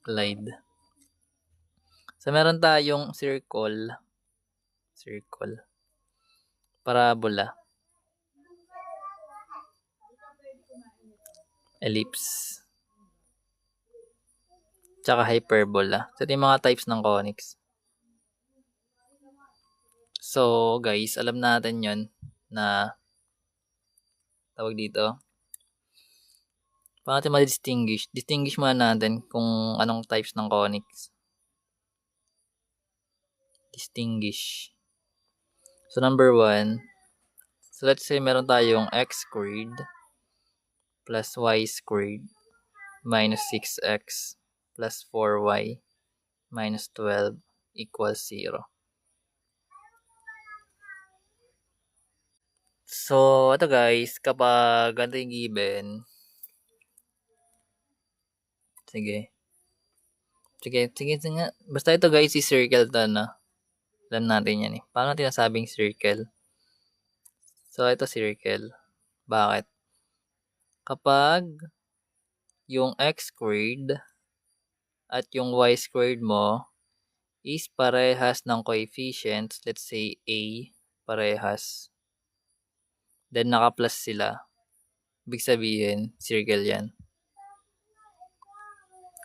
Glide. So, meron tayong circle, parabola, ellipse, tsaka hyperbola. So, ito yung mga types ng conics. So, guys, alam natin yon na tawag dito. Paano natin ma-distinguish? Distinguish muna natin kung anong types ng conics. Distinguish. So, number 1. So, let's say meron tayong x squared plus y squared minus 6x plus 4y minus 12 equals 0. So, ito guys, kapag ganito yung given, sige. Basta ito guys, i-circle to na. Alam natin yan eh. Paano natin nasabing circle? So, ito circle. Bakit? Kapag yung x squared at yung y squared mo is parehas ng coefficients, let's say a, parehas. Then, naka-plus sila. Ibig sabihin, circle yan.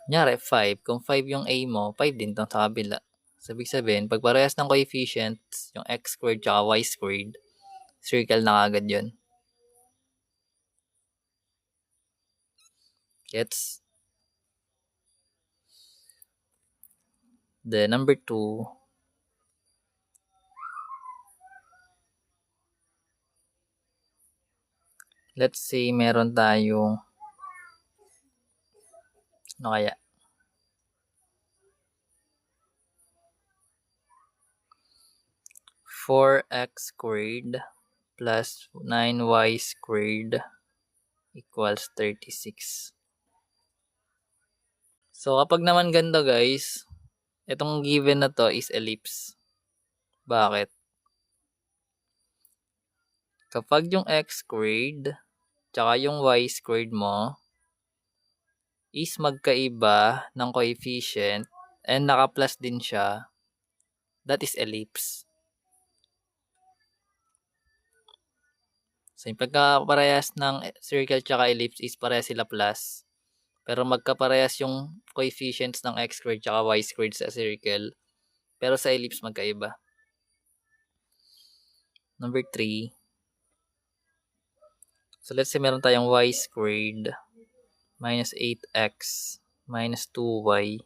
Kunyari, 5. Kung 5 yung a mo, 5 din tong sa kabila. So, ibig sabihin, pag parehas ng coefficients, yung x squared tsaka y squared, circle na kagad yun. Gets? Then, number 2, let's say meron tayong ano kaya? Four x squared plus 9y squared equals 36. So, kapag naman ganito guys, itong given na to is ellipse. Bakit? Kapag yung x squared tsaka yung y squared mo is magkaiba ng coefficient and naka-plus din siya, that is ellipse. So, yung pagkaparehas ng circle tsaka ellipse is parehas sila plus. Pero magkaparehas yung coefficients ng x squared tsaka y squared sa circle. Pero sa ellipse magkaiba. Number 3. So, let's say meron tayong y squared minus 8x minus 2y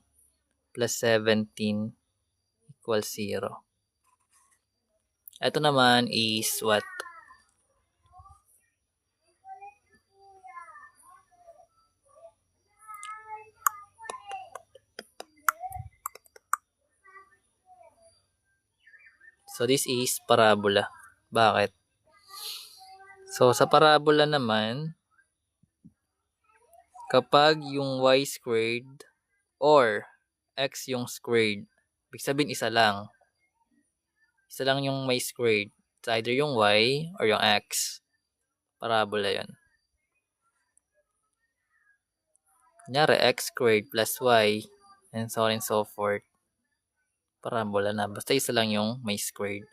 plus 17 equals 0. Ito naman is what? So, this is parabola. Bakit? So, sa parabola naman, kapag yung y squared or x yung squared, ibig sabihin isa lang. Isa lang yung may squared. It's either yung y or yung x. Parabola yun. Kunyari, x squared plus y and so on and so forth. Parabola na. Basta isa lang yung may squared.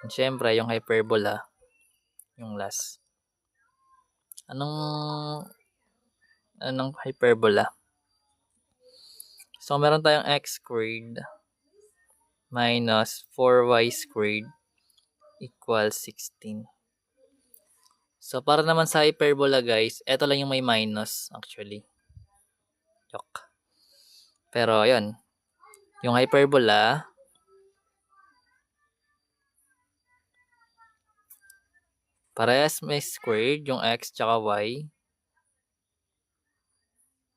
And syempre, yung hyperbola, yung last. Anong hyperbola? So, meron tayong x squared minus 4y squared equals 16. So, para naman sa hyperbola, guys, eto lang yung may minus, actually. Joke. Pero, yun. Yung hyperbola, parehas may squared, yung x tsaka y.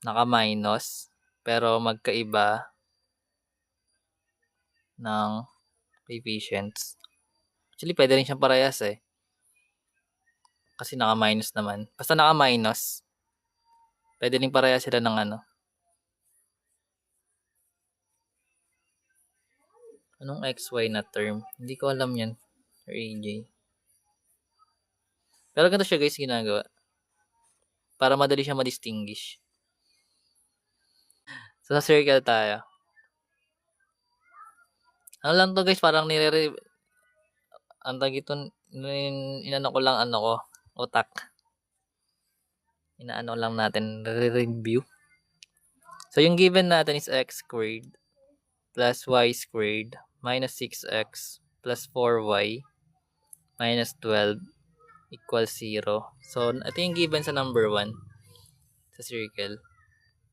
Naka-minus, pero magkaiba ng coefficients. Actually, pwede rin siyang parehas eh. Kasi naka-minus naman. Basta naka-minus, pwede rin parehas sila ng ano. Anong xy na term? Hindi ko alam yan. Or AJ. Pero ganito siya guys ginagawa. Para madali siya ma-distinguish. So, sa circle tayo. Ano lang 'to guys, parang ang tawag dito, inano ko lang ano ko, utak. Inaano lang natin, review. So, yung given natin is x squared plus y squared minus 6x plus 4y minus 12 equals 0. So, ito yung given sa number 1 sa circle.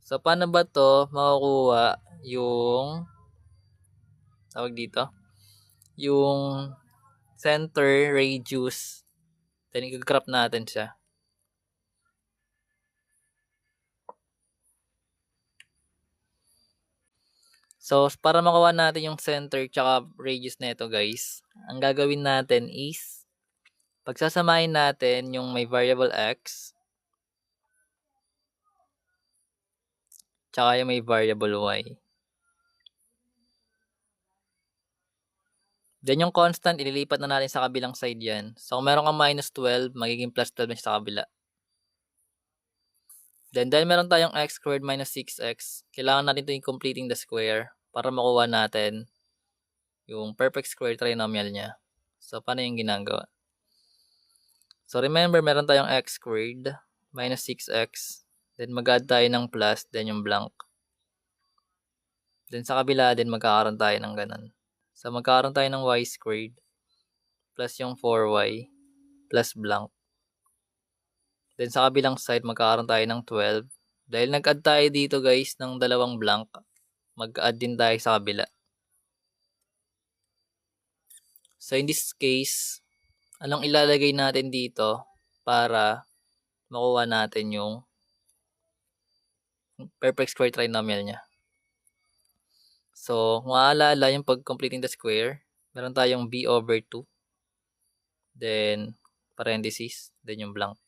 So, paano ba to makukuha yung tawag dito? Yung center radius. Then, i-graph natin siya. So, para makuha natin yung center tsaka radius nito guys, ang gagawin natin is, pagsasamahin natin yung may variable x, tsaka yung may variable y. Then yung constant, ililipat na natin sa kabilang side yan. So, kung meron kang minus 12, magiging plus 12 na siya sa kabila. Then, dahil meron tayong x squared minus 6x, kailangan natin ito yung completing the square para makuha natin yung perfect square trinomial niya. So, paano yung ginagawa? So, remember, meron tayong x squared minus 6x. Then, mag-add tayo ng plus, then yung blank. Then, sa kabila din, magkakaroon tayo ng ganun. So, magkakaroon tayo ng y squared plus yung 4y plus blank. Then, sa kabilang side, magkakaroon tayo ng 12. Dahil nag-add tayo dito guys ng dalawang blank, mag-add din tayo sa kabila. So, in this case, anong ilalagay natin dito para makuha natin yung perfect square trinomial niya? So, kung maalala yung pag completing the square, meron tayong b over 2. Then, parenthesis, then yung blank.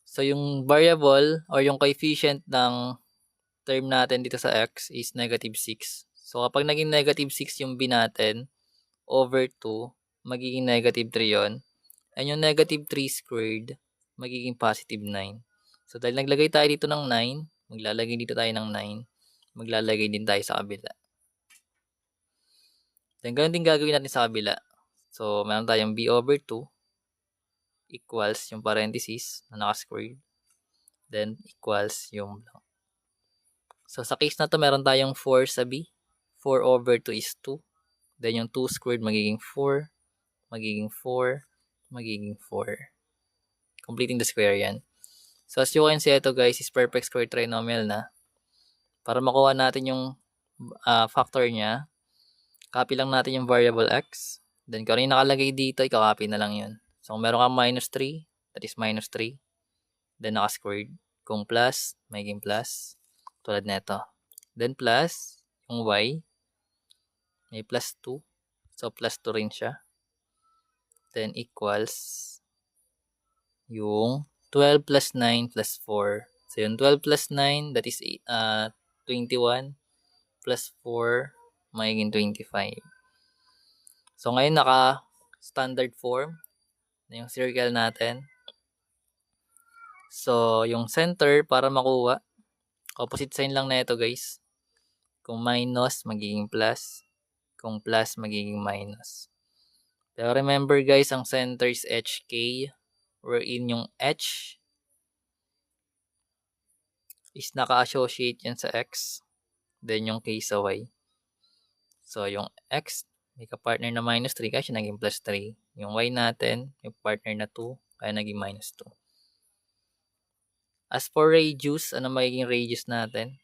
So, yung variable or yung coefficient ng term natin dito sa x is negative 6. So, kapag naging negative 6 yung b natin, over 2, magiging negative 3 yun. And yung negative 3 squared, magiging positive 9. So, dahil naglagay tayo dito ng 9, maglalagay dito tayo ng 9, maglalagay din tayo sa kabila. Then, ganun din gagawin natin sa kabila. So, meron tayong b over 2 equals yung parenthesis na naka-squared. Then, equals yung blank. So, sa case na to, meron tayong 4 sa b. 4 over 2 is 2. Then, yung 2 squared magiging 4. Magiging 4. Magiging 4. Completing the square yan. So, as you can see, ito guys is perfect square trinomial na. Para makuha natin yung factor niya, copy lang natin yung variable x. Then, kung ano yung nakalagay dito, i-copy na lang yun. So, kung meron kang minus 3, that is minus 3. Then, naka-squared. Kung plus, magiging plus. Tulad neto. Then, plus, yung y, may plus 2. So, plus 2 rin siya. Then, equals yung 12 plus 9 plus 4. So, yung 12 plus 9, that is 21 plus 4, magiging 25. So, ngayon naka-standard form na yung circle natin. So, yung center para makuha, opposite sign lang na ito guys. Kung minus, magiging plus. Kung plus, magiging minus. Pero remember guys, ang center is HK, wherein yung H is naka-associate yan sa X. Then yung K sa Y. So, yung X, may ka-partner na minus 3 kasi naging plus 3. Yung Y natin, yung partner na 2, kaya naging minus 2. As for radius, ano magiging radius natin?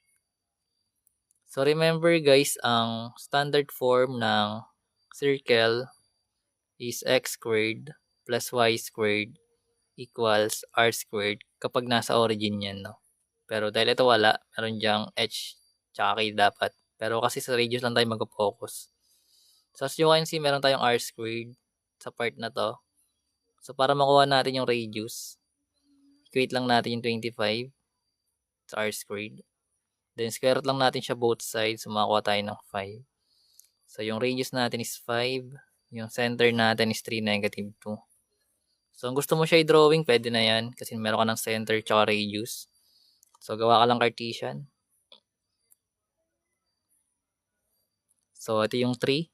So, remember guys, ang standard form ng circle is x squared plus y squared equals r squared kapag nasa origin yan, no? Pero dahil ito wala, meron dyang h tsaka k dapat. Pero kasi sa radius lang tayo mag-focus. So, as you can see, meron tayong r squared sa part na to. So, para makuha natin yung radius, equate lang natin yung 25 sa r squared. Then, square root lang natin siya both sides. So, makakuha tayo ng 5. So, yung radius natin is 5. Yung center natin is 3, negative 2. So, kung gusto mo siya i-drawing, pwede na yan. Kasi meron ka ng center tsaka radius. So, gawa ka lang Cartesian. So, ito yung 3.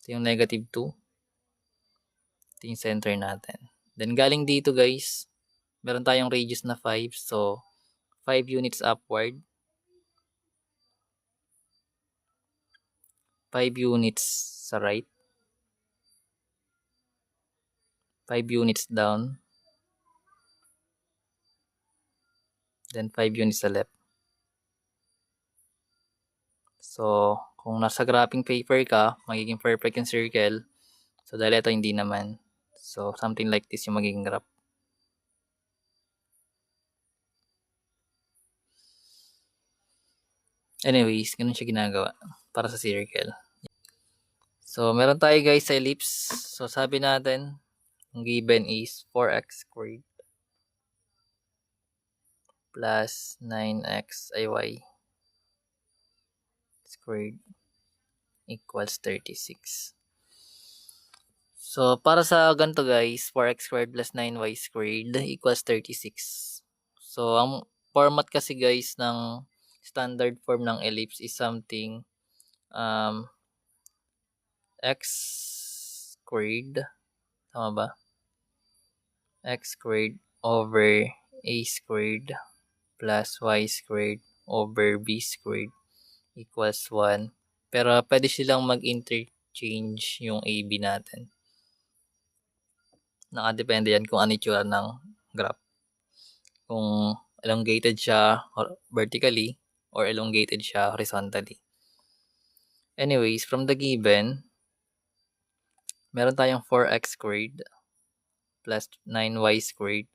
Ito yung negative 2. Ito yung center natin. Then, galing dito guys, meron tayong radius na 5. So, 5 units upward. 5 units sa right. 5 units down. Then, 5 units sa left. So, kung nasa graphing paper ka, magiging perfect yung circle. So, dahil ito hindi naman. So, something like this yung magiging graph. Anyways, ganun siya ginagawa para sa circle. So, meron tayo guys sa ellipse. So, sabi natin, ang given is 4x squared plus 9x ay squared equals 36. So, para sa ganito guys, 4x squared plus 9y squared equals 36. So, ang format kasi guys ng standard form ng ellipse is something x squared, tama ba? X squared over a squared plus y squared over b squared equals 1. Pero pwede silang mag-interchange yung AB natin. Nakadepende yan kung ano itsura ng graph. Kung elongated siya vertically or elongated siya horizontally. Anyways, from the given, meron tayong 4x squared plus 9y squared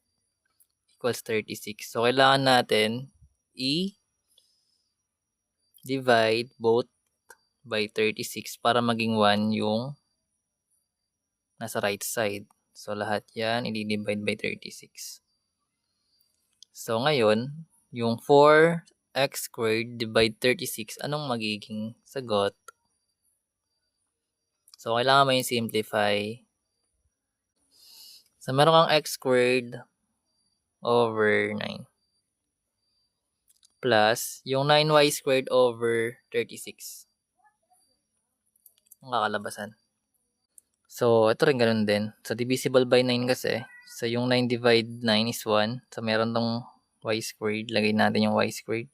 equals 36. So, kailangan natin i-divide both by 36 para maging 1 yung nasa right side. So, lahat yan, i-divide by 36. So, ngayon, yung 4x squared divide 36, anong magiging sagot? So, kailangan mo yung simplify. So, meron kang x squared over 9 plus yung 9y squared over 36. Ang kakalabasan. So, ito rin ganun din. So, divisible by 9 kasi. So, yung 9 divide 9 is 1. So, meron tong y squared. Lagay natin yung y squared.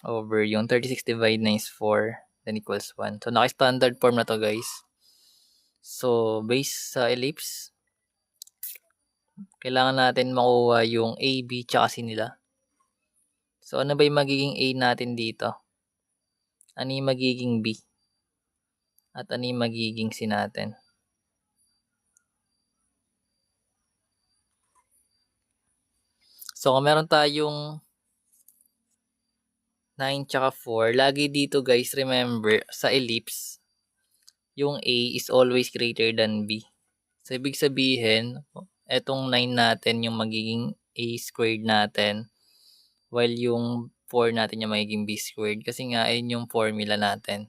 Over yung 36 divide 9 is 4. Then equals 1. So, naka-standard form na to guys. So, based sa ellipse, kailangan natin makuha yung A, B, tsaka C nila. So, ano ba yung magiging A natin dito? Ano yung magiging B? At ano yung magiging C natin? So, kung meron tayong 9 tsaka 4, lagi dito guys, remember, sa ellipse, yung A is always greater than B. So, ibig sabihin, etong 9 natin yung magiging A squared natin, while yung 4 natin yung magiging B squared. Kasi nga, ayun yung formula natin.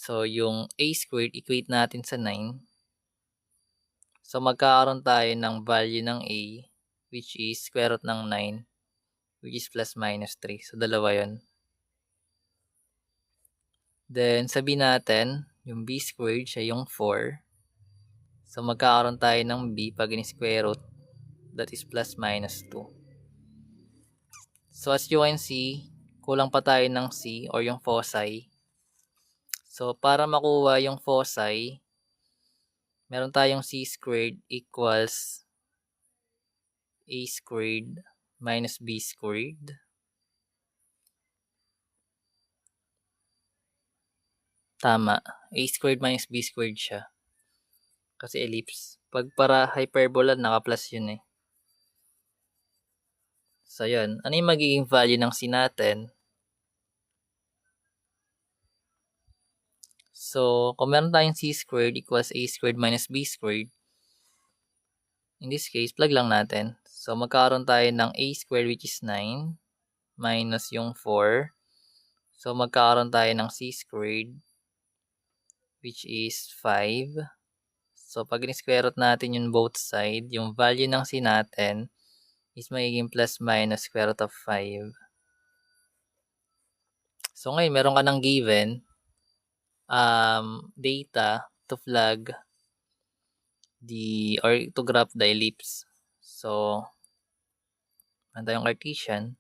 So, yung A squared, equate natin sa 9. So, magkakaroon tayo ng value ng A, which is square root ng 9, which is plus minus 3. So, dalawa yun. Then, sabihin natin, yung B squared, siya yung 4. So, magkakaroon tayo ng B pag in-square root, that is plus minus 2. So, as you can see, kulang pa tayo ng C or yung foci. So, para makuha yung foci, meron tayong C squared equals A squared minus B squared. Tama. A squared minus B squared siya. Kasi ellipse. Pag para hyperbola, naka-plus yun eh. So, yun. Ano yung magiging value ng C natin? So, kung meron tayong C squared equals A squared minus B squared, in this case, plug lang natin. So, magkakaroon tayo ng A squared which is 9 minus yung 4. So, magkakaroon tayo ng C squared which is 5. So, pag in-square root natin yung both side, yung value ng C natin is magiging plus minus square root of 5. So, ngayon, meron ka ng given. data to flag or to graph the ellipse. So, meron tayong Cartesian.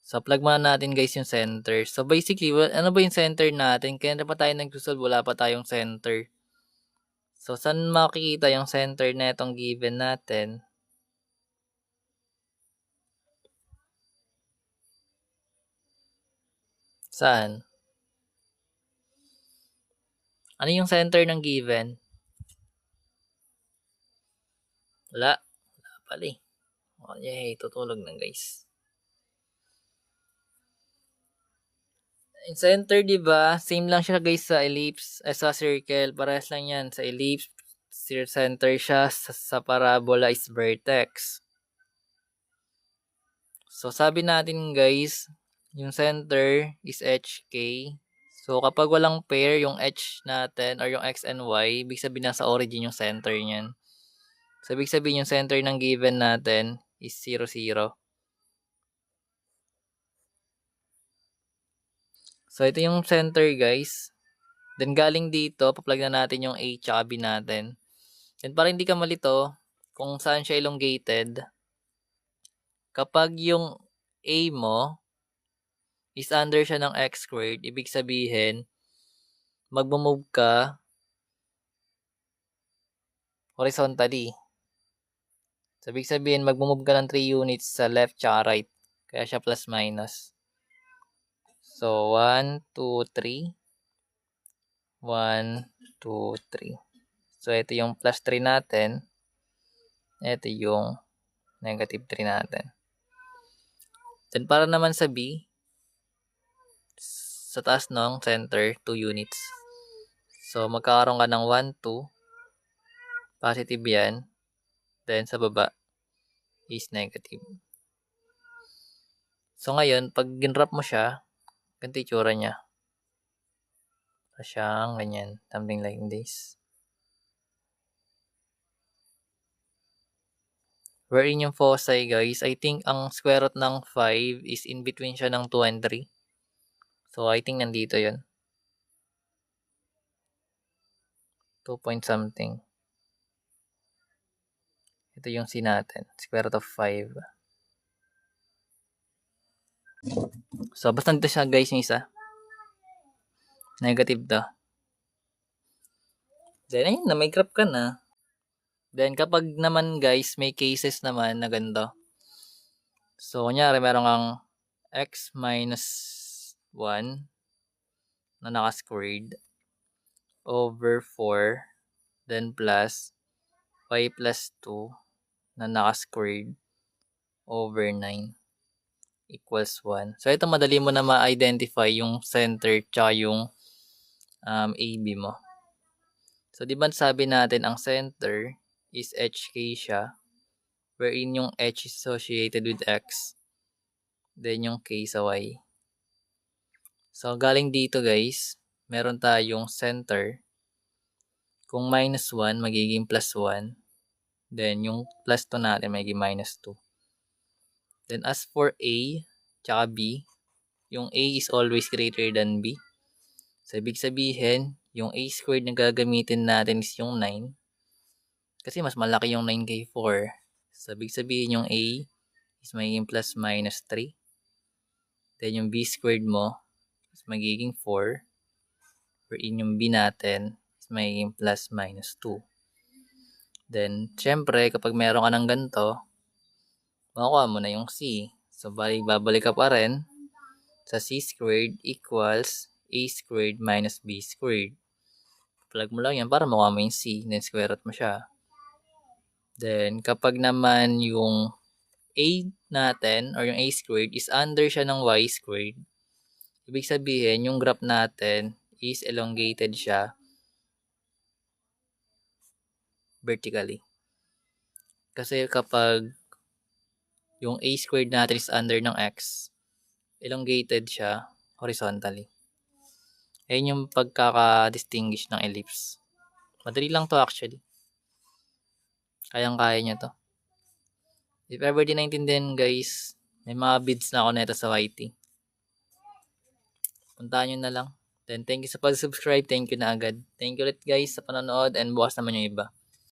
So, plug muna natin guys yung center. So, basically, ano ba yung center natin? Kaya na pa tayo nagsusolve, wala pa tayong center. So, saan makikita yung center na itong given natin? Saan? Ano yung center ng given? Wala. Wala pala eh. Oh, yay, tutulog na guys. Yung center, di ba? Same lang siya guys sa ellipse, sa circle. Parehas lang yan. Sa ellipse, center siya. Sa parabola is vertex. So, sabi natin guys, yung center is HK. So, kapag walang pair yung H natin or yung X and Y, ibig sabihin nasa origin yung center niyan. So, ibig sabihin yung center ng given natin is 0, 0. So, ito yung center guys. Then, galing dito, pa-plug na natin yung A tsaka B natin. Then, para hindi ka malito kung saan siya elongated, kapag yung A mo is under siya ng X squared, ibig sabihin, magmo-move ka horizontally. So, ibig sabihin, magmo-move ka ng 3 units sa left tsaka right. Kaya siya plus minus. So, 1, 2, 3. 1, 2, 3. So, ito yung plus 3 natin. Ito yung negative 3 natin. Then, para naman sa B, sa taas ng center, 2 units. So, magkakaroon ka ng 1, 2. Positive yan. Then, sa baba is negative. So, ngayon, pag ginrap mo siya, ganito yung tsura niya. So, siyang ganyan. Something like this. Wherein yung foci guys, I think ang square root ng 5 is in between siya ng 2 and 3. So, I think nandito yun. 2 point something. Ito yung C natin. Square root of 5. So, basta nito siya guys yung isa. Negative to. Then, ayun na, may graph ka na. Then, kapag naman guys, may cases naman na ganito. So, kunyari, meron kang x minus 1 na naka-squared over 4, then plus y plus 2 na naka-squared over 9 equals 1. So, ito madali mo na ma-identify yung center tsaka yung AB mo. So, di ba sabi natin ang center is HK siya, wherein yung H is associated with X, then yung K sa Y. So, galing dito guys, meron tayong center. Kung minus 1, magiging plus 1. Then, yung plus 2 natin, magiging minus 2. Then, as for A, tsaka B, yung A is always greater than B. So, ibig sabihin, yung A squared na gagamitin natin is yung 9. Kasi mas malaki yung 9 kay 4. So, ibig sabihin yung A is magiging plus minus 3. Then, yung B squared mo is magiging 4. Wherein yung B natin is magiging plus minus 2. Then, syempre, kapag meron ka ng ganito, makukuha mo na yung C. So, babalik ka pa rin sa C squared equals A squared minus B squared. Plug mo lang yan para makuha mo yung C. Then, square root mo siya. Then, kapag naman yung A natin or yung A squared is under siya ng Y squared, ibig sabihin, yung graph natin is elongated siya vertically. Kasi kapag yung A squared natin is under ng X, elongated siya horizontally. Ayun yung pagkaka-distinguish ng ellipse. Madali lang to actually. Kayang-kaya nyo to. If ever di naintindihan guys, may mga bids na ako nito sa YT. puntahan nyo na lang. Then, thank you sa pag-subscribe. Thank you na agad. Thank you ulit guys sa panonood and bukas naman yung iba.